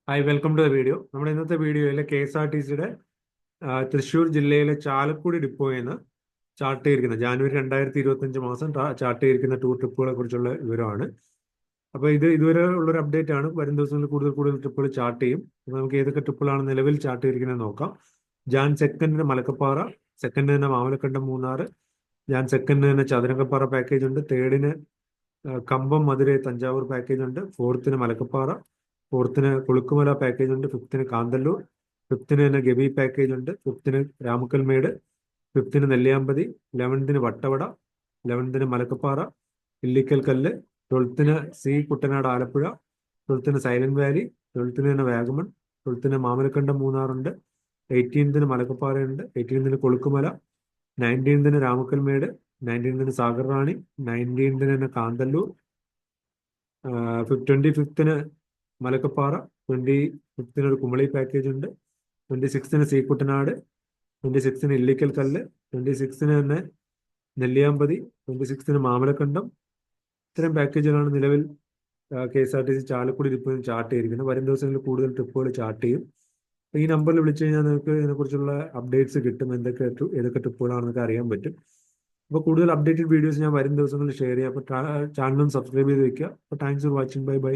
Hi, welcome to the video. നമ്മുടെ ഇന്നത്തെ വീഡിയോയിൽ KSRTCയുടെ തൃശ്ശൂർ ജില്ലയിലെ ചാലക്കുടി ഡിപ്പോയിൽ നിന്ന് ചാർട്ട് ചെയ്തിരിക്കുന്ന ജാനുവരി 2025 മാസം ചാർട്ട് ചെയ്തിരിക്കുന്ന ടൂർ ട്രിപ്പുകളെ കുറിച്ചുള്ള വിവരമാണ്. അപ്പോൾ ഇത് ഇതുവരെ ഉള്ളൊരു അപ്ഡേറ്റ് ആണ്. വരും ദിവസങ്ങളിൽ കൂടുതൽ കൂടുതൽ ട്രിപ്പുകൾ ചാർട്ട് ചെയ്യും. അപ്പോൾ നമുക്ക് ഏതൊക്കെ ട്രിപ്പുകളാണ് നിലവിൽ ചാർട്ട് ചെയ്തിരിക്കുന്നത് നോക്കാം. ജാൻ സെക്കൻഡിന് മലക്കപ്പാറ, സെക്കൻഡ് തന്നെ മാമലക്കണ്ടം മൂന്നാർ, ജാൻ സെക്കൻഡ് തന്നെ ചതുരംഗപ്പാറ പാക്കേജ് ഉണ്ട്, തേർഡിന് കമ്പം മധുരൈ തഞ്ചാവൂർ പാക്കേജ് ഉണ്ട്, ഫോർത്തിന് മലക്കപ്പാറ, ഫോർത്തിന് കൊളുക്കുമല പാക്കേജ് ഉണ്ട്, ഫിഫ്ത്തിന് കാന്തല്ലൂർ, ഫിഫ്ത്തിന് തന്നെ ഗവി പാക്കേജ് ഉണ്ട്, ഫിഫ്ത്തിന് രാമക്കൽമേട്, ഫിഫ്ത്തിന് നെല്ലിയാമ്പതി, 11ന് വട്ടവട, 11ന് മലക്കപ്പാറ, ഇല്ലിക്കൽ കല്ല്, 12ന് കുട്ടനാട് ആലപ്പുഴ, 12ന് സൈലന്റ് വാലി, 12ന് തന്നെ വാഗമൺ, 12ന് മാമലക്കണ്ടം മൂന്നാറുണ്ട്, 18ന് മലക്കപ്പാറയുണ്ട്, 18ന് കൊളുക്കുമല, 19ന് രാമക്കൽമേട്, 19ന് സാഗർ റാണി, 19ന് തന്നെ കാന്തല്ലൂർ, 25ന് മലക്കപ്പാറ, 25ന് ഒരു കുമളി പാക്കേജ് ഉണ്ട്, 26ന് കുട്ടനാട്, 26ന് ഇല്ലിക്കൽ കല്ല്, 26ന് തന്നെ നെല്ലിയാമ്പതി, 26ന് മാമലക്കണ്ടം. ഇത്തരം പാക്കേജുകളാണ് നിലവിൽ KSRTC ചാലക്കുടി ട്രിപ്പിൽ ചാർട്ട് ചെയ്തിരിക്കുന്നത്. വരും ദിവസങ്ങളിൽ കൂടുതൽ ട്രിപ്പുകൾ ചാർട്ട് ചെയ്യും. ഈ നമ്പറിൽ വിളിച്ചു കഴിഞ്ഞാൽ നിങ്ങൾക്ക് ഇതിനെക്കുറിച്ചുള്ള അപ്ഡേറ്റ്സ് കിട്ടും, ഏതൊക്കെ ട്രിപ്പുകളാണെന്നൊക്കെ അറിയാൻ പറ്റും. അപ്പോൾ കൂടുതൽ അപ്ഡേറ്റഡ് വീഡിയോസ് ഞാൻ വരും ദിവസങ്ങളിൽ ഷെയർ ചെയ്യാം. അപ്പോൾ ചാനലും സബ്സ്ക്രൈബ് ചെയ്ത് വെക്കുക. അപ്പോൾ thanks for watching. Bye bye.